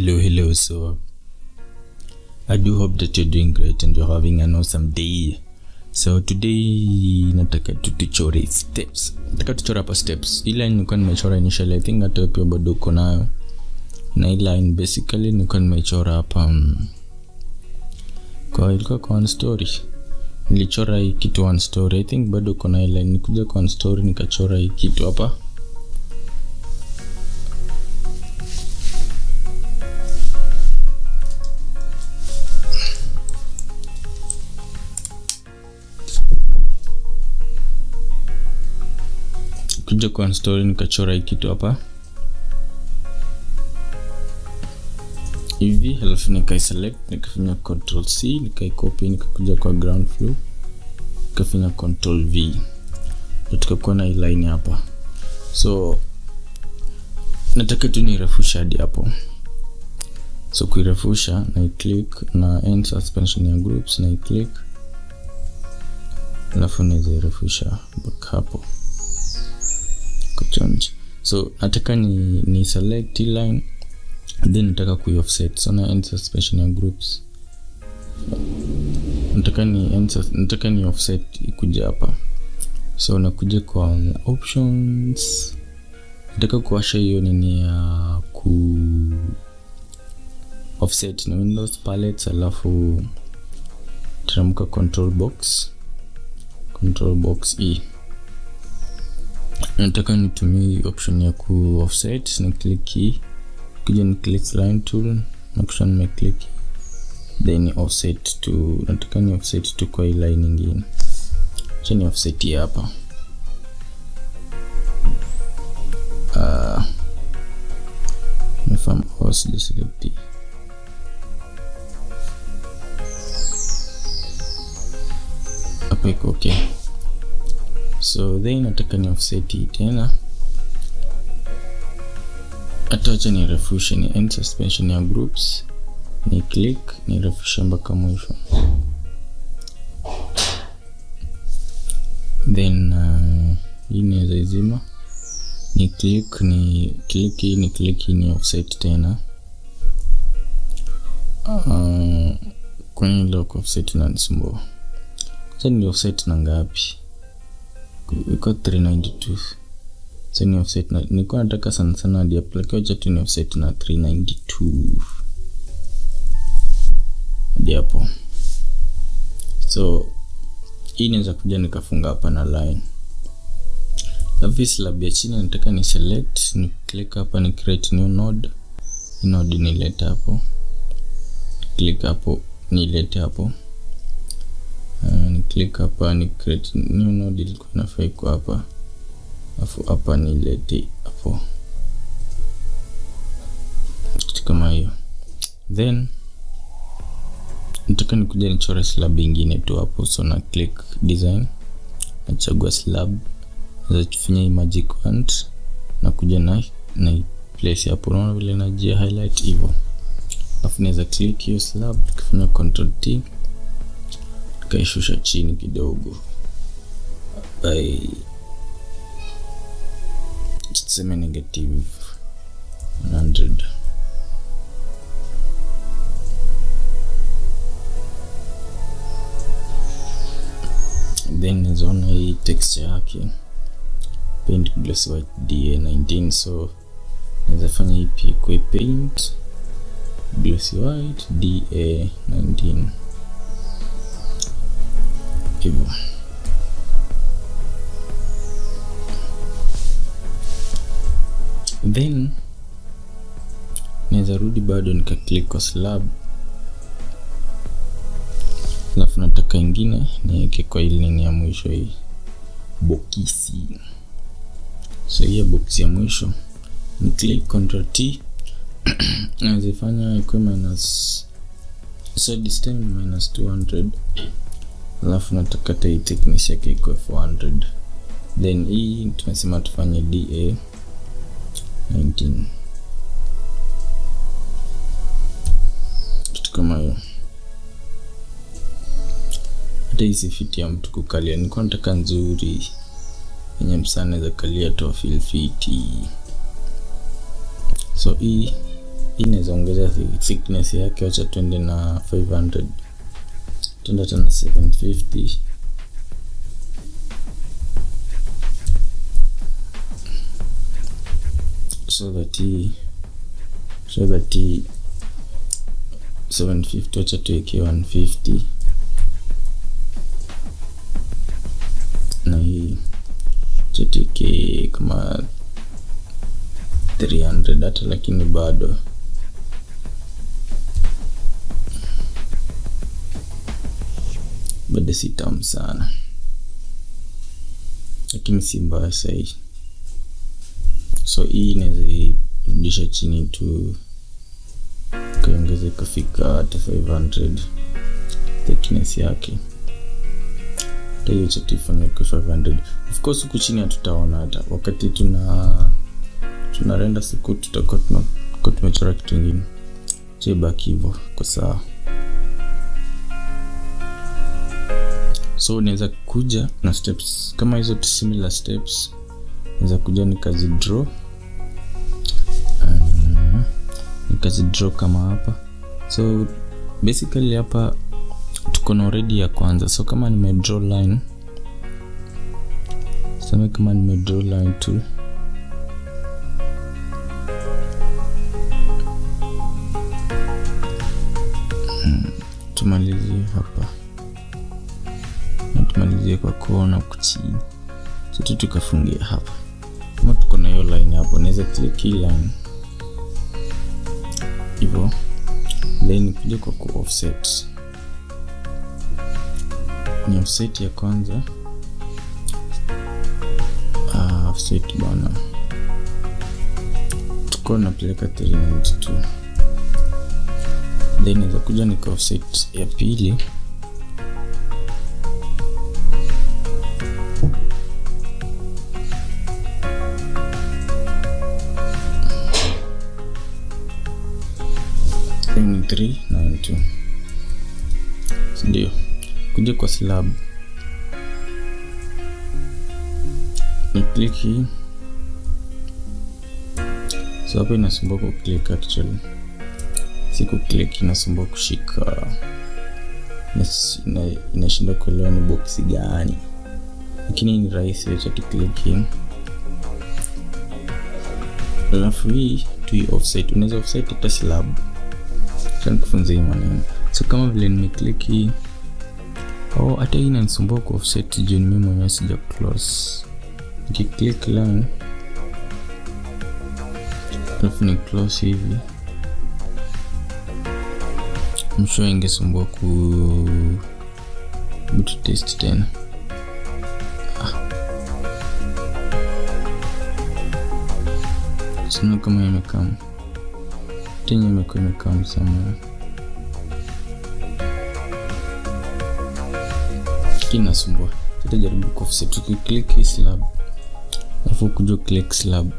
Hello. So I do hope that you're doing great and you're having an awesome day. So today nataka tuchore steps. Nataka tuchora hapa steps. Ila nilikuwa nimechora initially, I think hata pia bado uko nayo. Na line basically nilikuwa nimechora hapa ilikuwa kwa one story. Nilichora hii kitu one story. I think bado uko na line, nikuja kwa one story nikachora hii kitu hapa. Kuja kwa story nikachora hii kitu hapa hivi, halafu nikaiselect, nikafanya control C, nikaicopy, nikakuja kwa ground floor, nikafanya control V, tukakuwa na hii line hapa. So nataka tu nirefusha hadi hapo. So kuirefusha na click na end suspension ya groups, na click, halafu nizirefusha back hapo. So nataka ni select line, then nataka offset. So na end suspension ya groups, nataka ni offset ikuja hapa. So nakuja kwa options, nataka kuwasha hiyo nini ya offset na Windows palette, alafu tutamuka control box E. Nataka nitumie option ya offset, na click key, kuja ni click line tool, na kisha nime click, then offset to, nataka ni offset to kwa line nyingine. Acha ni offset hapa. Mfano host select. Hapa iko okay. So then nataka ni offset hii tena. Atacha ni refusha ni end suspension ya groups, ni click, ni refusha mpaka mwisho. Then hii ni zima, ni click, ni offset tena. Kwenye lock offset na nisumbua. Sasa ni offset na ngapi? Iko 392. So ni offset na nilikuwa nataka sana hadi apply tu ni offset na 392 hadi hapo. So hii inaweza kuja nikafunga hapa na line. Alafu slab ya chini nataka ni select, ni click hapa, ni create new node. Node nileta hapo. Click hapo, nileta hapo. Ni click hapa, ni create new node, ilikuwa inafaa iko hapa. Alafu hapa nilete hapo. Kitu kama hiyo. Then nataka nikuja nichore slab nyingine tu hapo. So na click design, nachagua slab, nazifanya hii magic wand, na kuja na place hapo. Unaona vile najia highlight hivyo. Alafu naweza click hiyo slab, tukifanya control T, kaishusha chini kidogo by tuseme negative 100. Then nizona hii texture yake paint glossy white DA19. So naweza fanya hii pia kwa paint glossy white DA19 hivyo. Then naweza rudi bado nika click kwa slab, alafu nataka ingine niweke kwa ile nini ya mwisho, hii boxi. So hii box ya mwisho ni click control T, nazifanya iko minus, so this time minus 200. Alafu nataka hii thickness yake iko 400. Then hii tumesema tufanye DA 19. Kitu kama hiyo. Hata hizi fit ya mtu kukalia, niko nataka nzuri yenye msana za kalia to feel fit. So hii hii inaweza ongeza thickness yake. Acha twende na 500, twende tena 750, so that 750, acha tuweke 150 na hii tuweke kama 300 hata, lakini bado si tamu sana, lakini si mbaya sahi. So hii inaweza rudisha chini tu kaongeze kafika hata 500 thickness yake. Hiyo chatifanya kwa 500. Of course huku chini hatutaona, hata wakati tuna render siku tutakuwa tumechora kitu kingine. Baki hivyo kwa sawa. So naweza kuja na steps kama hizo, similar steps. Naweza kuja nikazi draw kama hapa. So basically hapa tuko na already ya kwanza. So kama nime draw line, sema kama nime draw line tool, tumalizie hapa na tumalizie kwa kona kuchini. So tukafungia hapa. Kama tuko na hiyo line hapo, naweza click hii line hivyo, then kuja kwa offset. Ni offset ya kwanza, offset bana, tuko napeleka 392. Then naweza kuja nika offset ya pili, ni 392. Ndio kuja kwa slab, ni click hii. So hapa inasumbua ku click, actually siku click inasumbua kushika, inashinda kuelewa ni box gani, lakini ni rahisi. Acha tu click hii, alafu hii tu offset. Unaweza offset hata slab, acha kufunza hii maneno. So kama vile nime click hii, hata hii inanisumbua ku offset juu mimi mwenyewe sija close. Nikiclick line alafu ni close hivi, msho ingesumbua ku test tena. Sina kama imekam tena, imekam sana, kinasumbua. Tutajaribu ku offset. Tukiclick slab, alafu kuja click slab,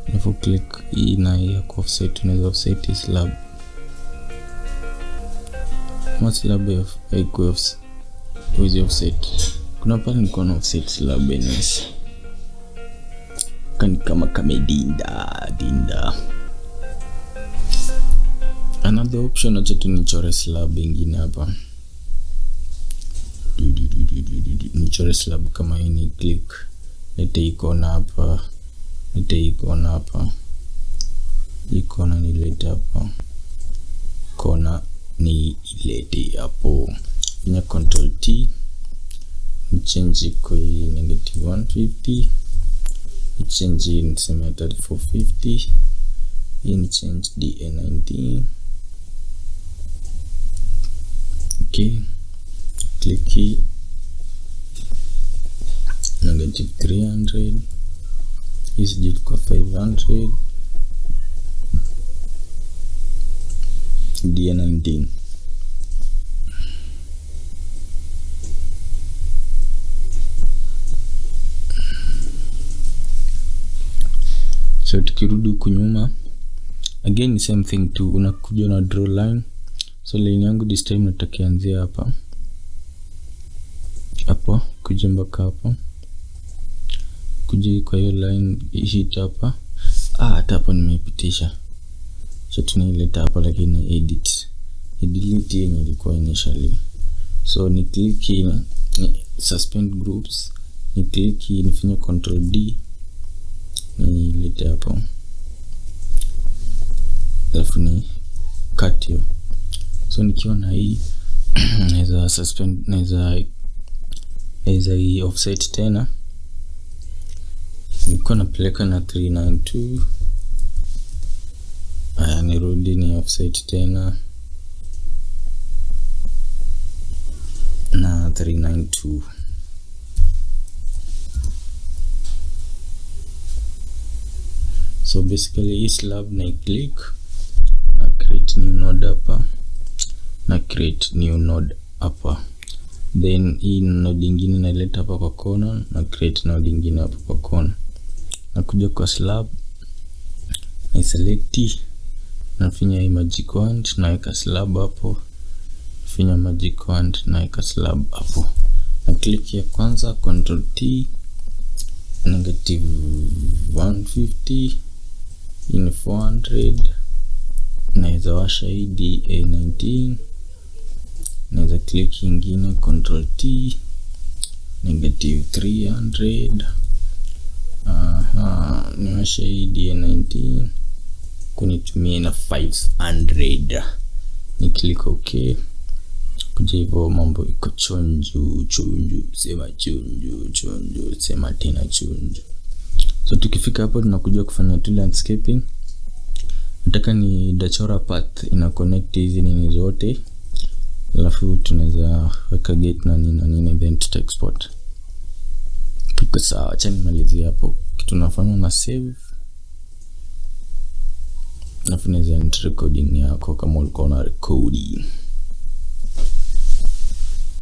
alafu click hii na hii ya offset. Tunaweza offset slab, slab haiko offset. Kuna pale niko na offset slab anyways, kama kamedinda. Another option, acha tunichore slab ingine hapa. Nichore slab kama hii, ni click, lete icon hapa, icon ni lete hapa, kona ni ilete hapo. Finya control T, ni change kwa -150, ni change ni sema 450, ni change DA19. Okay, click hii -300, is jit kwa 500, DA19. So tukirudi huku nyuma again, same thing tu, unakuja na draw line. So line yangu this time natakianzia hapa kuja mpaka hapa, kuja kwa hiyo line hit hapa. Hata hapo nimeipitisha. so tunaileta hapa, lakini edit delete yenye ilikuwa initially. So ni click ni suspend groups, ni click nifanye control D, nilete hapo, alafu ni cut hiyo. So nikiona hii naweza suspend, naweza hii offset tena, niko napeleka na 392. Nirudi ni offset tena na 392. So basically hii slab na click na create new node hapa, na create new node hapa, then hii node nyingine naileta hapa kwa corner, na create node nyingine hapa kwa corner, na kuja kwa slab na select, nafanya hii magic wand, naweka slab hapo, nafanya magic wand, naweka slab hapo, na click ya kwanza control T, negative 150 in 400, naweza washa hii DA19, naweza click ingine control T, negative 300, niwasha hii DA19 kunitumia na 500, ni click okay. Kuja hivyo mambo iko chonju, sema chonju, sema tena chonju. So tukifika hapo tunakuja kufanya tu landscaping. Nataka ni dachora path ina connect hizi nini zote, alafu tunaweza weka gate na nini then tuta export. Tuko sawa, acha nimalizie hapo. Kitu nafanya na save, alafu naweza enter recording yako kama ulikuwa na recording.